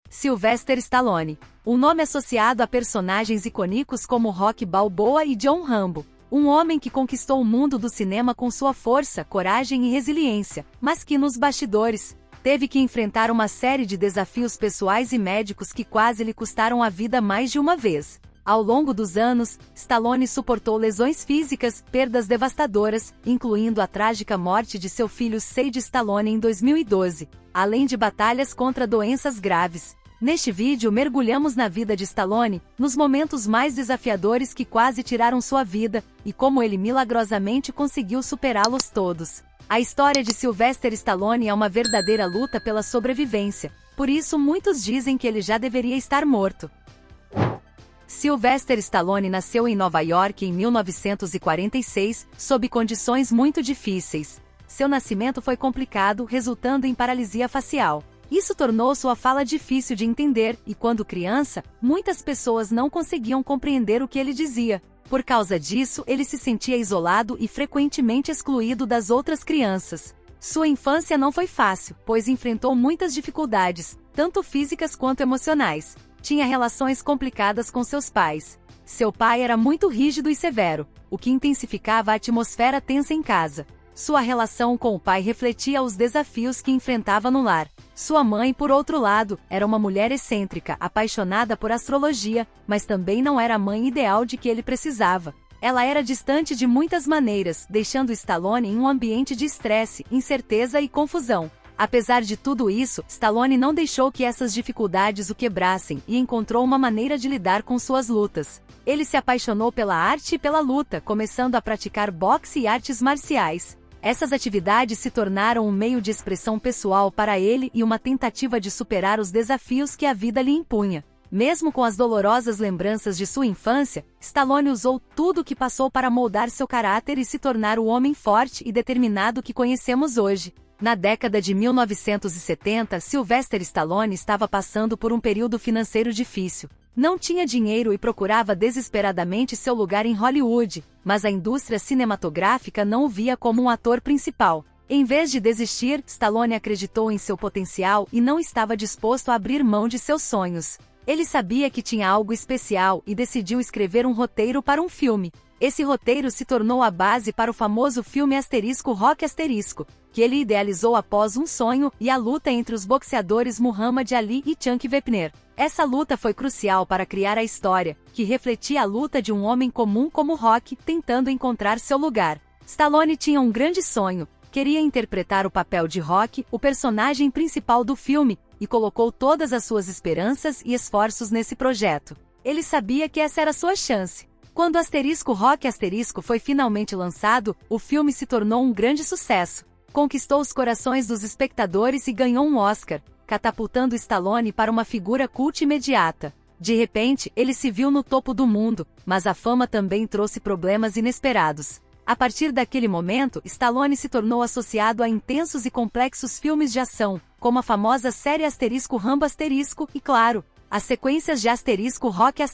Sylvester Stallone. Um nome associado a personagens icônicos como Rocky Balboa e John Rambo. Um homem que conquistou o mundo do cinema com sua força, coragem e resiliência, mas que nos bastidores teve que enfrentar uma série de desafios pessoais e médicos que quase lhe custaram a vida mais de uma vez. Ao longo dos anos, Stallone suportou lesões físicas, perdas devastadoras, incluindo a trágica morte de seu filho Sage Stallone em 2012, além de batalhas contra doenças graves. Neste vídeo mergulhamos na vida de Stallone, nos momentos mais desafiadores que quase tiraram sua vida, e como ele milagrosamente conseguiu superá-los todos. A história de Sylvester Stallone é uma verdadeira luta pela sobrevivência, por isso muitos dizem que ele já deveria estar morto. Sylvester Stallone nasceu em Nova York em 1946, sob condições muito difíceis. Seu nascimento foi complicado, resultando em paralisia facial. Isso tornou sua fala difícil de entender, e quando criança, muitas pessoas não conseguiam compreender o que ele dizia. Por causa disso, ele se sentia isolado e frequentemente excluído das outras crianças. Sua infância não foi fácil, pois enfrentou muitas dificuldades, tanto físicas quanto emocionais. Tinha relações complicadas com seus pais. Seu pai era muito rígido e severo, o que intensificava a atmosfera tensa em casa. Sua relação com o pai refletia os desafios que enfrentava no lar. Sua mãe, por outro lado, era uma mulher excêntrica, apaixonada por astrologia, mas também não era a mãe ideal de que ele precisava. Ela era distante de muitas maneiras, deixando Stallone em um ambiente de estresse, incerteza e confusão. Apesar de tudo isso, Stallone não deixou que essas dificuldades o quebrassem e encontrou uma maneira de lidar com suas lutas. Ele se apaixonou pela arte e pela luta, começando a praticar boxe e artes marciais. Essas atividades se tornaram um meio de expressão pessoal para ele e uma tentativa de superar os desafios que a vida lhe impunha. Mesmo com as dolorosas lembranças de sua infância, Stallone usou tudo o que passou para moldar seu caráter e se tornar o homem forte e determinado que conhecemos hoje. Na década de 1970, Sylvester Stallone estava passando por um período financeiro difícil. Não tinha dinheiro e procurava desesperadamente seu lugar em Hollywood, mas a indústria cinematográfica não o via como um ator principal. Em vez de desistir, Stallone acreditou em seu potencial e não estava disposto a abrir mão de seus sonhos. Ele sabia que tinha algo especial e decidiu escrever um roteiro para um filme. Esse roteiro se tornou a base para o famoso filme Rocky *, que ele idealizou após um sonho e a luta entre os boxeadores Muhammad Ali e Chuck Wepner. Essa luta foi crucial para criar a história, que refletia a luta de um homem comum como Rocky tentando encontrar seu lugar. Stallone tinha um grande sonho, queria interpretar o papel de Rocky, o personagem principal do filme, e colocou todas as suas esperanças e esforços nesse projeto. Ele sabia que essa era sua chance. Quando Rocky foi finalmente lançado, o filme se tornou um grande sucesso. Conquistou os corações dos espectadores e ganhou um Oscar, catapultando Stallone para uma figura cult imediata. De repente, ele se viu no topo do mundo, mas a fama também trouxe problemas inesperados. A partir daquele momento, Stallone se tornou associado a intensos e complexos filmes de ação, como a famosa série Rambo e, claro, as sequências de Rocky *.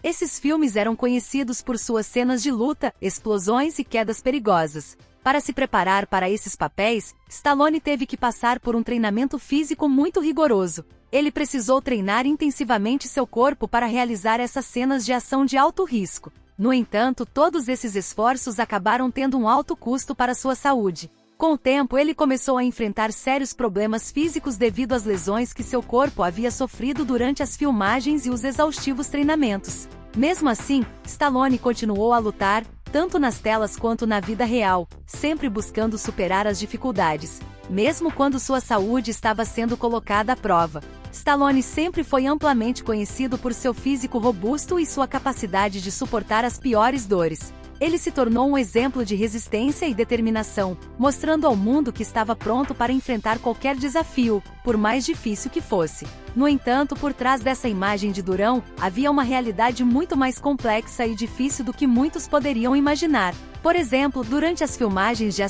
Esses filmes eram conhecidos por suas cenas de luta, explosões e quedas perigosas. Para se preparar para esses papéis, Stallone teve que passar por um treinamento físico muito rigoroso. Ele precisou treinar intensivamente seu corpo para realizar essas cenas de ação de alto risco. No entanto, todos esses esforços acabaram tendo um alto custo para sua saúde. Com o tempo, ele começou a enfrentar sérios problemas físicos devido às lesões que seu corpo havia sofrido durante as filmagens e os exaustivos treinamentos. Mesmo assim, Stallone continuou a lutar, tanto nas telas quanto na vida real, sempre buscando superar as dificuldades, mesmo quando sua saúde estava sendo colocada à prova. Stallone sempre foi amplamente conhecido por seu físico robusto e sua capacidade de suportar as piores dores. Ele se tornou um exemplo de resistência e determinação, mostrando ao mundo que estava pronto para enfrentar qualquer desafio, por mais difícil que fosse. No entanto, por trás dessa imagem de durão, havia uma realidade muito mais complexa e difícil do que muitos poderiam imaginar. Por exemplo, durante as filmagens de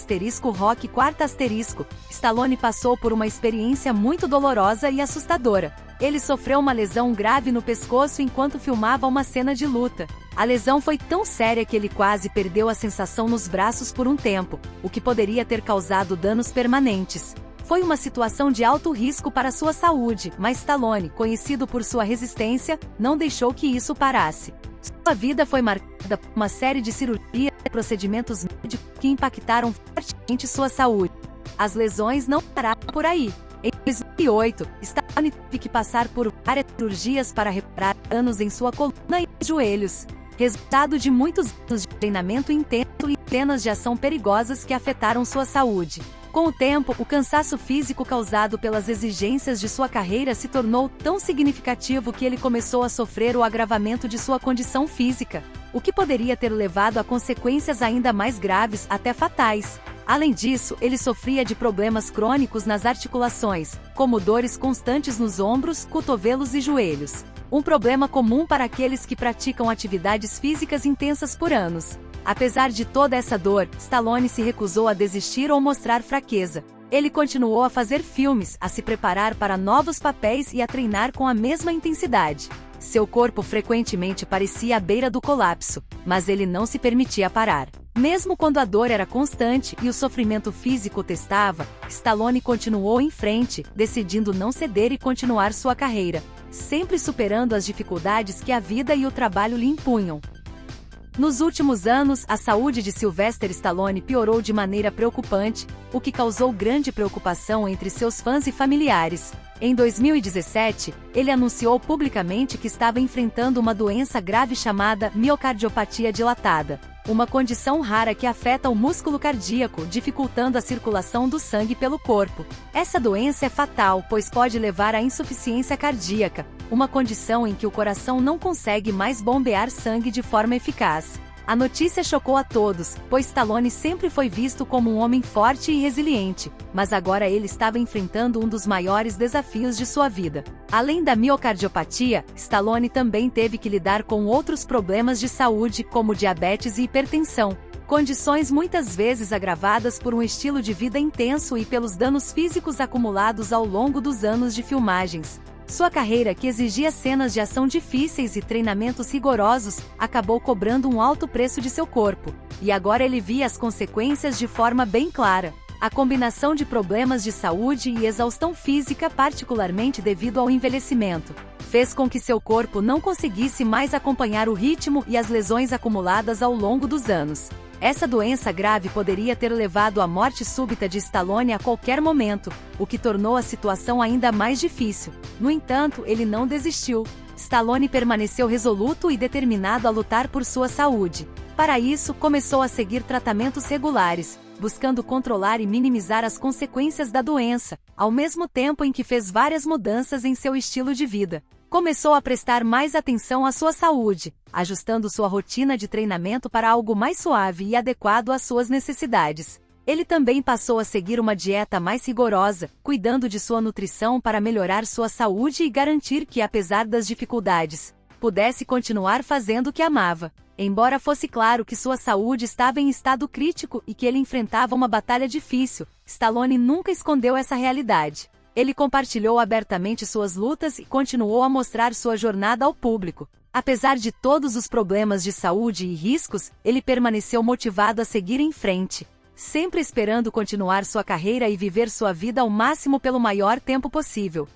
Rocky IV Stallone passou por uma experiência muito dolorosa e assustadora. Ele sofreu uma lesão grave no pescoço enquanto filmava uma cena de luta. A lesão foi tão séria que ele quase perdeu a sensação nos braços por um tempo, o que poderia ter causado danos permanentes. Foi uma situação de alto risco para sua saúde, mas Stallone, conhecido por sua resistência, não deixou que isso parasse. Sua vida foi marcada por uma série de cirurgias e procedimentos médicos que impactaram fortemente sua saúde. As lesões não pararam por aí. Em 2008, Stallone teve que passar por várias cirurgias para reparar danos em sua coluna e joelhos, resultado de muitos anos de treinamento intenso e cenas de ação perigosas que afetaram sua saúde. Com o tempo, o cansaço físico causado pelas exigências de sua carreira se tornou tão significativo que ele começou a sofrer o agravamento de sua condição física, o que poderia ter levado a consequências ainda mais graves, até fatais. Além disso, ele sofria de problemas crônicos nas articulações, como dores constantes nos ombros, cotovelos e joelhos. Um problema comum para aqueles que praticam atividades físicas intensas por anos. Apesar de toda essa dor, Stallone se recusou a desistir ou mostrar fraqueza. Ele continuou a fazer filmes, a se preparar para novos papéis e a treinar com a mesma intensidade. Seu corpo frequentemente parecia à beira do colapso, mas ele não se permitia parar. Mesmo quando a dor era constante e o sofrimento físico testava, Stallone continuou em frente, decidindo não ceder e continuar sua carreira, sempre superando as dificuldades que a vida e o trabalho lhe impunham. Nos últimos anos, a saúde de Sylvester Stallone piorou de maneira preocupante, o que causou grande preocupação entre seus fãs e familiares. Em 2017, ele anunciou publicamente que estava enfrentando uma doença grave chamada miocardiopatia dilatada, uma condição rara que afeta o músculo cardíaco, dificultando a circulação do sangue pelo corpo. Essa doença é fatal, pois pode levar à insuficiência cardíaca, uma condição em que o coração não consegue mais bombear sangue de forma eficaz. A notícia chocou a todos, pois Stallone sempre foi visto como um homem forte e resiliente, mas agora ele estava enfrentando um dos maiores desafios de sua vida. Além da miocardiopatia, Stallone também teve que lidar com outros problemas de saúde, como diabetes e hipertensão, condições muitas vezes agravadas por um estilo de vida intenso e pelos danos físicos acumulados ao longo dos anos de filmagens. Sua carreira, que exigia cenas de ação difíceis e treinamentos rigorosos, acabou cobrando um alto preço de seu corpo, e agora ele via as consequências de forma bem clara. A combinação de problemas de saúde e exaustão física, particularmente devido ao envelhecimento, fez com que seu corpo não conseguisse mais acompanhar o ritmo e as lesões acumuladas ao longo dos anos. Essa doença grave poderia ter levado à morte súbita de Stallone a qualquer momento, o que tornou a situação ainda mais difícil. No entanto, ele não desistiu. Stallone permaneceu resoluto e determinado a lutar por sua saúde. Para isso, começou a seguir tratamentos regulares, buscando controlar e minimizar as consequências da doença, ao mesmo tempo em que fez várias mudanças em seu estilo de vida. Começou a prestar mais atenção à sua saúde, ajustando sua rotina de treinamento para algo mais suave e adequado às suas necessidades. Ele também passou a seguir uma dieta mais rigorosa, cuidando de sua nutrição para melhorar sua saúde e garantir que, apesar das dificuldades, pudesse continuar fazendo o que amava. Embora fosse claro que sua saúde estava em estado crítico e que ele enfrentava uma batalha difícil, Stallone nunca escondeu essa realidade. Ele compartilhou abertamente suas lutas e continuou a mostrar sua jornada ao público. Apesar de todos os problemas de saúde e riscos, ele permaneceu motivado a seguir em frente, sempre esperando continuar sua carreira e viver sua vida ao máximo pelo maior tempo possível.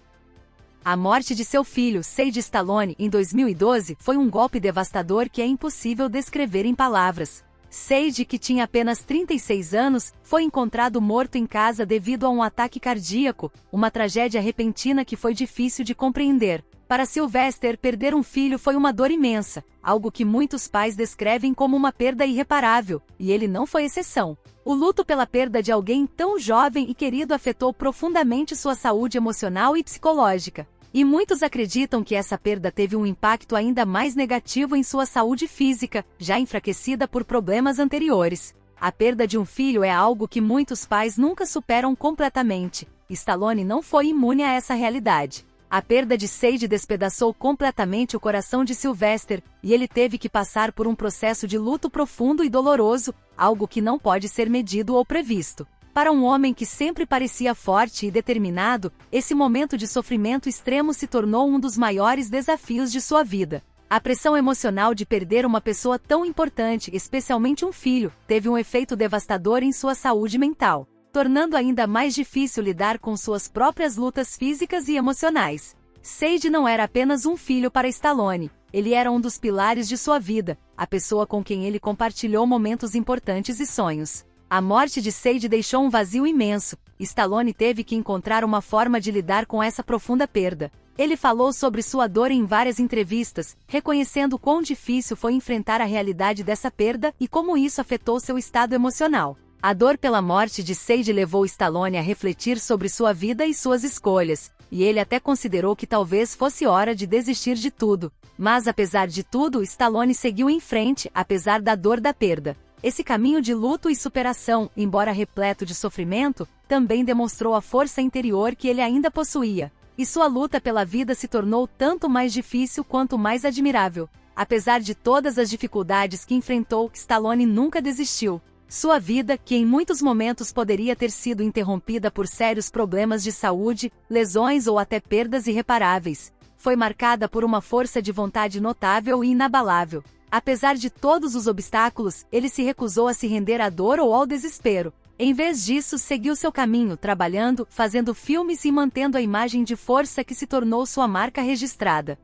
A morte de seu filho, Sage Stallone, em 2012, foi um golpe devastador que é impossível descrever em palavras. Sage, que tinha apenas 36 anos, foi encontrado morto em casa devido a um ataque cardíaco, uma tragédia repentina que foi difícil de compreender. Para Sylvester, perder um filho foi uma dor imensa, algo que muitos pais descrevem como uma perda irreparável, e ele não foi exceção. O luto pela perda de alguém tão jovem e querido afetou profundamente sua saúde emocional e psicológica. E muitos acreditam que essa perda teve um impacto ainda mais negativo em sua saúde física, já enfraquecida por problemas anteriores. A perda de um filho é algo que muitos pais nunca superam completamente. Stallone não foi imune a essa realidade. A perda de Sage despedaçou completamente o coração de Sylvester, e ele teve que passar por um processo de luto profundo e doloroso, algo que não pode ser medido ou previsto. Para um homem que sempre parecia forte e determinado, esse momento de sofrimento extremo se tornou um dos maiores desafios de sua vida. A pressão emocional de perder uma pessoa tão importante, especialmente um filho, teve um efeito devastador em sua saúde mental. tornando ainda mais difícil lidar com suas próprias lutas físicas e emocionais. Sage não era apenas um filho para Stallone, ele era um dos pilares de sua vida, a pessoa com quem ele compartilhou momentos importantes e sonhos. A morte de Sage deixou um vazio imenso. Stallone teve que encontrar uma forma de lidar com essa profunda perda. Ele falou sobre sua dor em várias entrevistas, reconhecendo quão difícil foi enfrentar a realidade dessa perda e como isso afetou seu estado emocional. A dor pela morte de Sage levou Stallone a refletir sobre sua vida e suas escolhas, e ele até considerou que talvez fosse hora de desistir de tudo. Mas apesar de tudo, Stallone seguiu em frente, apesar da dor da perda. Esse caminho de luto e superação, embora repleto de sofrimento, também demonstrou a força interior que ele ainda possuía. E sua luta pela vida se tornou tanto mais difícil quanto mais admirável. Apesar de todas as dificuldades que enfrentou, Stallone nunca desistiu. Sua vida, que em muitos momentos poderia ter sido interrompida por sérios problemas de saúde, lesões ou até perdas irreparáveis, foi marcada por uma força de vontade notável e inabalável. Apesar de todos os obstáculos, ele se recusou a se render à dor ou ao desespero. Em vez disso, seguiu seu caminho, trabalhando, fazendo filmes e mantendo a imagem de força que se tornou sua marca registrada.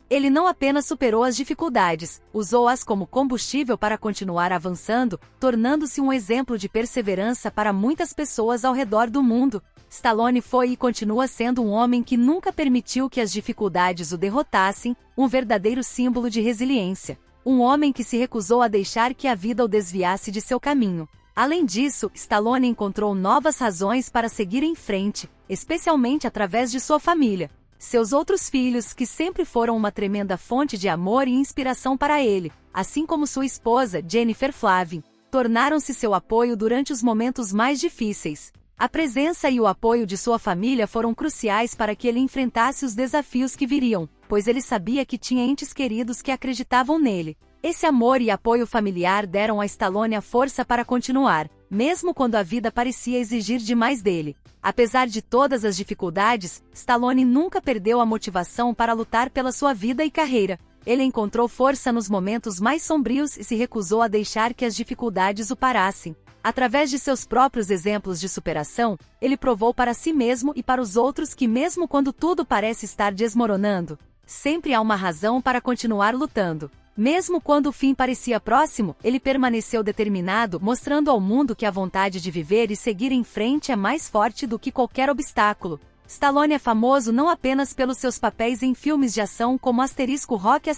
Ele não apenas superou as dificuldades, usou-as como combustível para continuar avançando, tornando-se um exemplo de perseverança para muitas pessoas ao redor do mundo. Stallone foi e continua sendo um homem que nunca permitiu que as dificuldades o derrotassem, um verdadeiro símbolo de resiliência. Um homem que se recusou a deixar que a vida o desviasse de seu caminho. Além disso, Stallone encontrou novas razões para seguir em frente, especialmente através de sua família. Seus outros filhos, que sempre foram uma tremenda fonte de amor e inspiração para ele, assim como sua esposa, Jennifer Flavin, tornaram-se seu apoio durante os momentos mais difíceis. A presença e o apoio de sua família foram cruciais para que ele enfrentasse os desafios que viriam, pois ele sabia que tinha entes queridos que acreditavam nele. Esse amor e apoio familiar deram a Stallone a força para continuar, mesmo quando a vida parecia exigir demais dele. Apesar de todas as dificuldades, Stallone nunca perdeu a motivação para lutar pela sua vida e carreira. Ele encontrou força nos momentos mais sombrios e se recusou a deixar que as dificuldades o parassem. Através de seus próprios exemplos de superação, ele provou para si mesmo e para os outros que mesmo quando tudo parece estar desmoronando, sempre há uma razão para continuar lutando. Mesmo quando o fim parecia próximo, ele permaneceu determinado, mostrando ao mundo que a vontade de viver e seguir em frente é mais forte do que qualquer obstáculo. Stallone é famoso não apenas pelos seus papéis em filmes de ação como *Rock*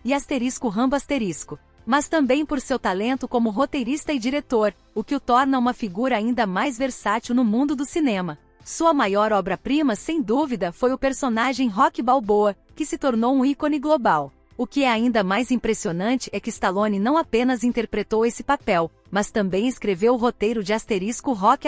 e *Rambo*, mas também por seu talento como roteirista e diretor, o que o torna uma figura ainda mais versátil no mundo do cinema. Sua maior obra-prima, sem dúvida, foi o personagem Rocky Balboa, que se tornou um ícone global. O que é ainda mais impressionante é que Stallone não apenas interpretou esse papel, mas também escreveu o roteiro de *Rock*,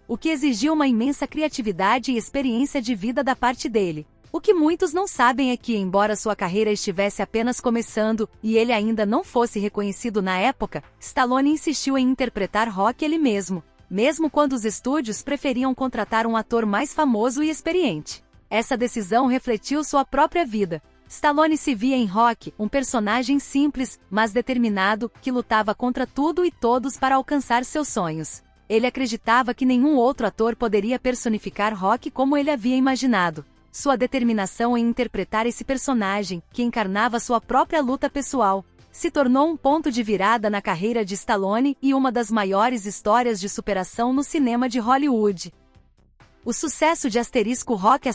o que exigiu uma imensa criatividade e experiência de vida da parte dele. O que muitos não sabem é que, embora sua carreira estivesse apenas começando, e ele ainda não fosse reconhecido na época, Stallone insistiu em interpretar Rocky ele mesmo quando os estúdios preferiam contratar um ator mais famoso e experiente. Essa decisão refletiu sua própria vida. Stallone se via em Rocky, um personagem simples, mas determinado, que lutava contra tudo e todos para alcançar seus sonhos. Ele acreditava que nenhum outro ator poderia personificar Rocky como ele havia imaginado. Sua determinação em interpretar esse personagem, que encarnava sua própria luta pessoal, se tornou um ponto de virada na carreira de Stallone e uma das maiores histórias de superação no cinema de Hollywood. O sucesso de *Rock*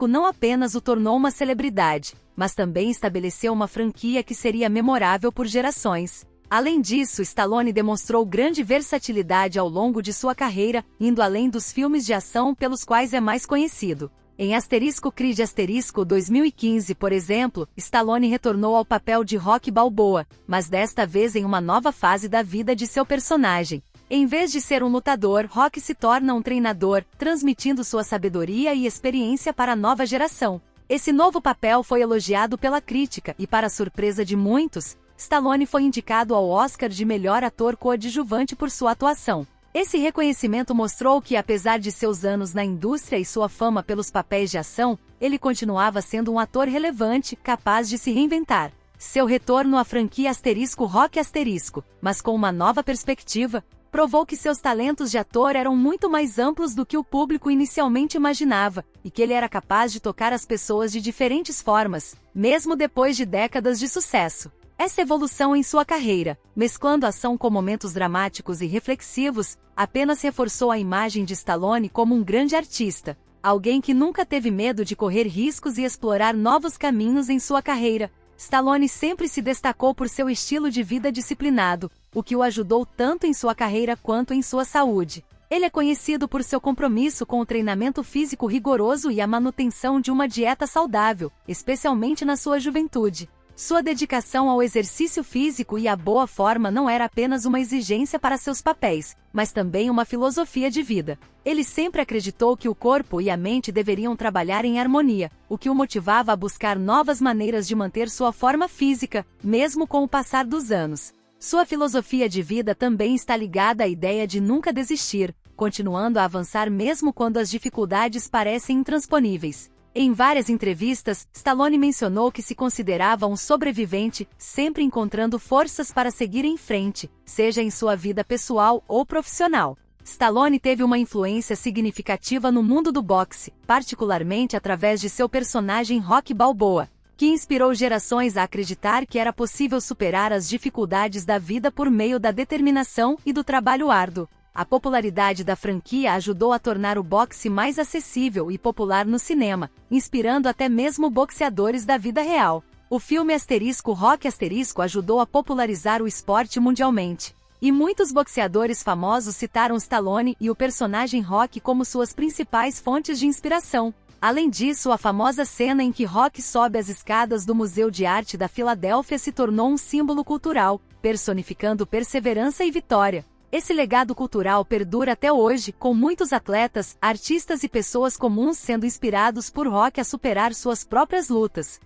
não apenas o tornou uma celebridade, mas também estabeleceu uma franquia que seria memorável por gerações. Além disso, Stallone demonstrou grande versatilidade ao longo de sua carreira, indo além dos filmes de ação pelos quais é mais conhecido. Em *Creed 2015, por exemplo, Stallone retornou ao papel de Rocky Balboa, mas desta vez em uma nova fase da vida de seu personagem. Em vez de ser um lutador, Rocky se torna um treinador, transmitindo sua sabedoria e experiência para a nova geração. Esse novo papel foi elogiado pela crítica e, para a surpresa de muitos, Stallone foi indicado ao Oscar de melhor ator coadjuvante por sua atuação. Esse reconhecimento mostrou que, apesar de seus anos na indústria e sua fama pelos papéis de ação, ele continuava sendo um ator relevante, capaz de se reinventar. Seu retorno à franquia *Rock*, mas com uma nova perspectiva, provou que seus talentos de ator eram muito mais amplos do que o público inicialmente imaginava, e que ele era capaz de tocar as pessoas de diferentes formas, mesmo depois de décadas de sucesso. Essa evolução em sua carreira, mesclando ação com momentos dramáticos e reflexivos, apenas reforçou a imagem de Stallone como um grande artista, alguém que nunca teve medo de correr riscos e explorar novos caminhos em sua carreira. Stallone sempre se destacou por seu estilo de vida disciplinado, o que o ajudou tanto em sua carreira quanto em sua saúde. Ele é conhecido por seu compromisso com o treinamento físico rigoroso e a manutenção de uma dieta saudável, especialmente na sua juventude. Sua dedicação ao exercício físico e à boa forma não era apenas uma exigência para seus papéis, mas também uma filosofia de vida. Ele sempre acreditou que o corpo e a mente deveriam trabalhar em harmonia, o que o motivava a buscar novas maneiras de manter sua forma física, mesmo com o passar dos anos. Sua filosofia de vida também está ligada à ideia de nunca desistir, continuando a avançar mesmo quando as dificuldades parecem intransponíveis. Em várias entrevistas, Stallone mencionou que se considerava um sobrevivente, sempre encontrando forças para seguir em frente, seja em sua vida pessoal ou profissional. Stallone teve uma influência significativa no mundo do boxe, particularmente através de seu personagem Rocky Balboa, que inspirou gerações a acreditar que era possível superar as dificuldades da vida por meio da determinação e do trabalho árduo. A popularidade da franquia ajudou a tornar o boxe mais acessível e popular no cinema, inspirando até mesmo boxeadores da vida real. O filme Rocky ajudou a popularizar o esporte mundialmente. E muitos boxeadores famosos citaram Stallone e o personagem Rocky como suas principais fontes de inspiração. Além disso, a famosa cena em que Rocky sobe as escadas do Museu de Arte da Filadélfia se tornou um símbolo cultural, personificando perseverança e vitória. Esse legado cultural perdura até hoje, com muitos atletas, artistas e pessoas comuns sendo inspirados por Rocky a superar suas próprias lutas.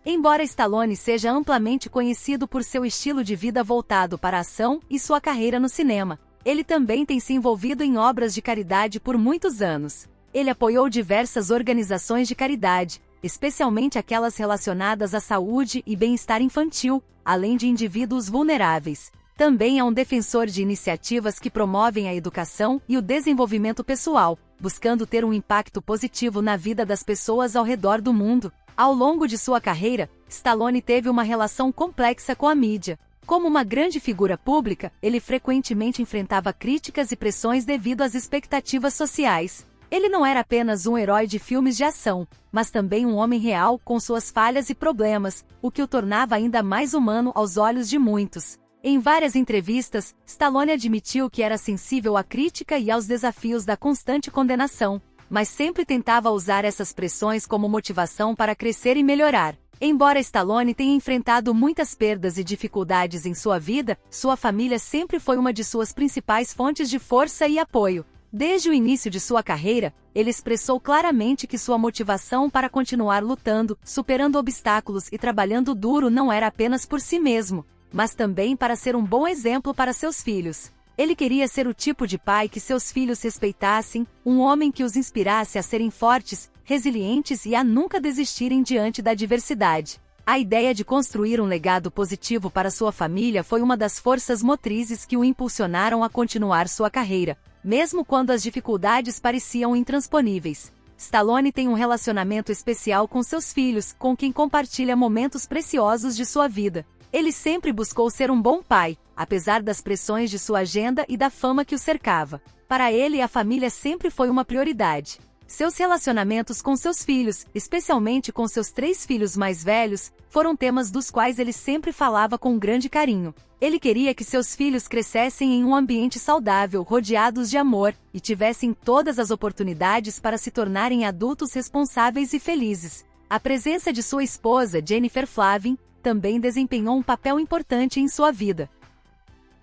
Embora Stallone seja amplamente conhecido por seu estilo de vida voltado para a ação e sua carreira no cinema, ele também tem se envolvido em obras de caridade por muitos anos. Ele apoiou diversas organizações de caridade, especialmente aquelas relacionadas à saúde e bem-estar infantil, além de indivíduos vulneráveis. Também é um defensor de iniciativas que promovem a educação e o desenvolvimento pessoal, buscando ter um impacto positivo na vida das pessoas ao redor do mundo. Ao longo de sua carreira, Stallone teve uma relação complexa com a mídia. Como uma grande figura pública, ele frequentemente enfrentava críticas e pressões devido às expectativas sociais. Ele não era apenas um herói de filmes de ação, mas também um homem real com suas falhas e problemas, o que o tornava ainda mais humano aos olhos de muitos. Em várias entrevistas, Stallone admitiu que era sensível à crítica e aos desafios da constante condenação, mas sempre tentava usar essas pressões como motivação para crescer e melhorar. Embora Stallone tenha enfrentado muitas perdas e dificuldades em sua vida, sua família sempre foi uma de suas principais fontes de força e apoio. Desde o início de sua carreira, ele expressou claramente que sua motivação para continuar lutando, superando obstáculos e trabalhando duro não era apenas por si mesmo, mas também para ser um bom exemplo para seus filhos. Ele queria ser o tipo de pai que seus filhos respeitassem, um homem que os inspirasse a serem fortes, resilientes e a nunca desistirem diante da adversidade. A ideia de construir um legado positivo para sua família foi uma das forças motrizes que o impulsionaram a continuar sua carreira, mesmo quando as dificuldades pareciam intransponíveis. Stallone tem um relacionamento especial com seus filhos, com quem compartilha momentos preciosos de sua vida. Ele sempre buscou ser um bom pai, apesar das pressões de sua agenda e da fama que o cercava. Para ele, a família sempre foi uma prioridade. Seus relacionamentos com seus filhos, especialmente com seus 3 filhos mais velhos, foram temas dos quais ele sempre falava com grande carinho. Ele queria que seus filhos crescessem em um ambiente saudável, rodeados de amor, e tivessem todas as oportunidades para se tornarem adultos responsáveis e felizes. A presença de sua esposa, Jennifer Flavin, também desempenhou um papel importante em sua vida.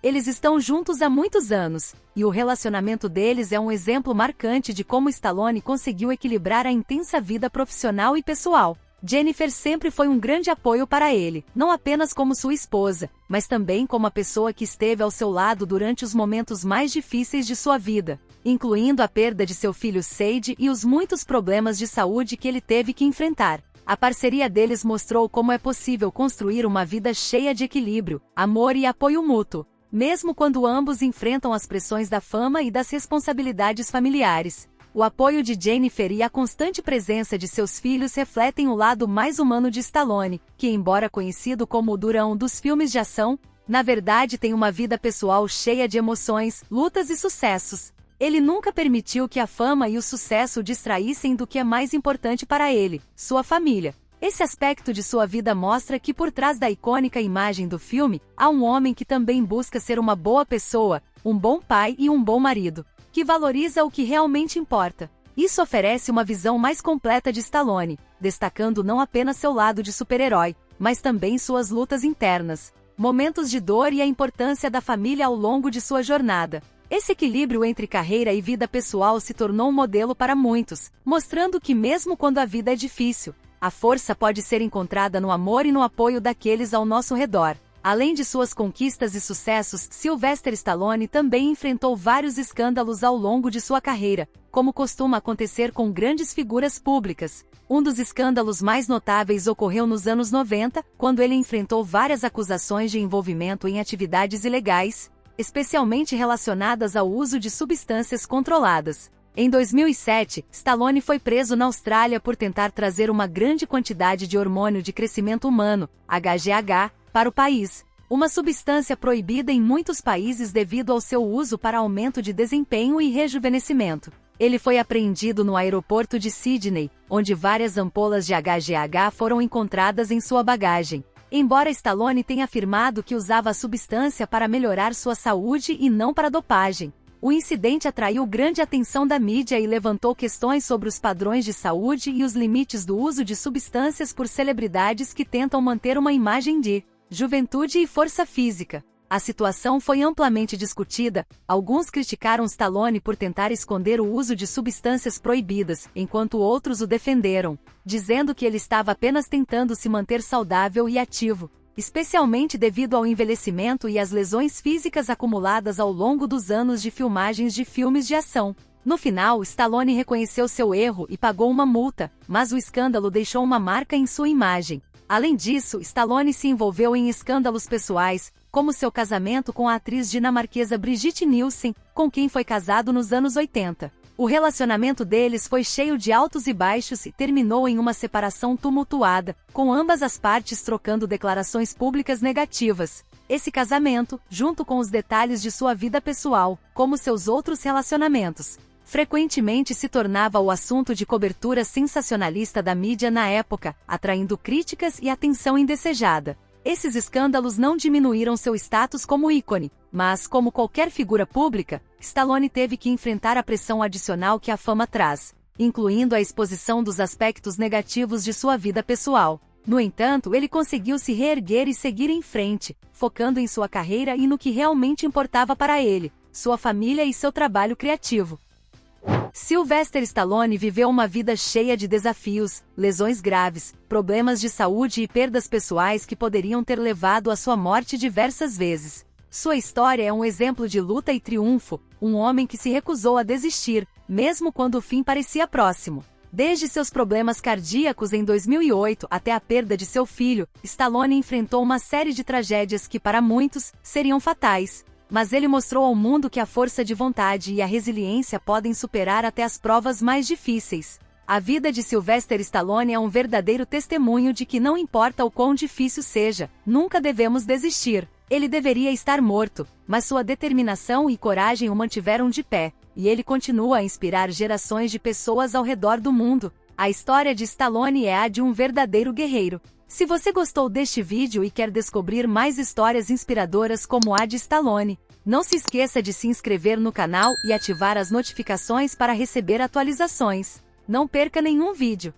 Eles estão juntos há muitos anos, e o relacionamento deles é um exemplo marcante de como Stallone conseguiu equilibrar a intensa vida profissional e pessoal. Jennifer sempre foi um grande apoio para ele, não apenas como sua esposa, mas também como a pessoa que esteve ao seu lado durante os momentos mais difíceis de sua vida, incluindo a perda de seu filho Sage e os muitos problemas de saúde que ele teve que enfrentar. A parceria deles mostrou como é possível construir uma vida cheia de equilíbrio, amor e apoio mútuo. mesmo quando ambos enfrentam as pressões da fama e das responsabilidades familiares. O apoio de Jennifer e a constante presença de seus filhos refletem o lado mais humano de Stallone, que, embora conhecido como o durão dos filmes de ação, na verdade tem uma vida pessoal cheia de emoções, lutas e sucessos. Ele nunca permitiu que a fama e o sucesso o distraíssem do que é mais importante para ele, sua família. Esse aspecto de sua vida mostra que por trás da icônica imagem do filme, há um homem que também busca ser uma boa pessoa, um bom pai e um bom marido, que valoriza o que realmente importa. Isso oferece uma visão mais completa de Stallone, destacando não apenas seu lado de super-herói, mas também suas lutas internas, momentos de dor e a importância da família ao longo de sua jornada. Esse equilíbrio entre carreira e vida pessoal se tornou um modelo para muitos, mostrando que mesmo quando a vida é difícil, a força pode ser encontrada no amor e no apoio daqueles ao nosso redor. Além de suas conquistas e sucessos, Sylvester Stallone também enfrentou vários escândalos ao longo de sua carreira, como costuma acontecer com grandes figuras públicas. Um dos escândalos mais notáveis ocorreu nos anos 90, quando ele enfrentou várias acusações de envolvimento em atividades ilegais, especialmente relacionadas ao uso de substâncias controladas. Em 2007, Stallone foi preso na Austrália por tentar trazer uma grande quantidade de hormônio de crescimento humano, HGH, para o país, uma substância proibida em muitos países devido ao seu uso para aumento de desempenho e rejuvenescimento. Ele foi apreendido no aeroporto de Sydney, onde várias ampolas de HGH foram encontradas em sua bagagem. Embora Stallone tenha afirmado que usava a substância para melhorar sua saúde e não para dopagem, o incidente atraiu grande atenção da mídia e levantou questões sobre os padrões de saúde e os limites do uso de substâncias por celebridades que tentam manter uma imagem de juventude e força física. A situação foi amplamente discutida. Alguns criticaram Stallone por tentar esconder o uso de substâncias proibidas, enquanto outros o defenderam, dizendo que ele estava apenas tentando se manter saudável e ativo, especialmente devido ao envelhecimento e às lesões físicas acumuladas ao longo dos anos de filmagens de filmes de ação. No final, Stallone reconheceu seu erro e pagou uma multa, mas o escândalo deixou uma marca em sua imagem. Além disso, Stallone se envolveu em escândalos pessoais, como seu casamento com a atriz dinamarquesa Brigitte Nielsen, com quem foi casado nos anos 80. O relacionamento deles foi cheio de altos e baixos e terminou em uma separação tumultuada, com ambas as partes trocando declarações públicas negativas. Esse casamento, junto com os detalhes de sua vida pessoal, como seus outros relacionamentos, frequentemente se tornava o assunto de cobertura sensacionalista da mídia na época, atraindo críticas e atenção indesejada. Esses escândalos não diminuíram seu status como ícone, mas, como qualquer figura pública, Stallone teve que enfrentar a pressão adicional que a fama traz, incluindo a exposição dos aspectos negativos de sua vida pessoal. No entanto, ele conseguiu se reerguer e seguir em frente, focando em sua carreira e no que realmente importava para ele, sua família e seu trabalho criativo. Sylvester Stallone viveu uma vida cheia de desafios, lesões graves, problemas de saúde e perdas pessoais que poderiam ter levado à sua morte diversas vezes. Sua história é um exemplo de luta e triunfo, um homem que se recusou a desistir, mesmo quando o fim parecia próximo. Desde seus problemas cardíacos em 2008 até a perda de seu filho, Stallone enfrentou uma série de tragédias que para muitos seriam fatais. Mas ele mostrou ao mundo que a força de vontade e a resiliência podem superar até as provas mais difíceis. A vida de Sylvester Stallone é um verdadeiro testemunho de que não importa o quão difícil seja, nunca devemos desistir. Ele deveria estar morto, mas sua determinação e coragem o mantiveram de pé, e ele continua a inspirar gerações de pessoas ao redor do mundo. A história de Stallone é a de um verdadeiro guerreiro. Se você gostou deste vídeo e quer descobrir mais histórias inspiradoras como a de Stallone, não se esqueça de se inscrever no canal e ativar as notificações para receber atualizações. Não perca nenhum vídeo.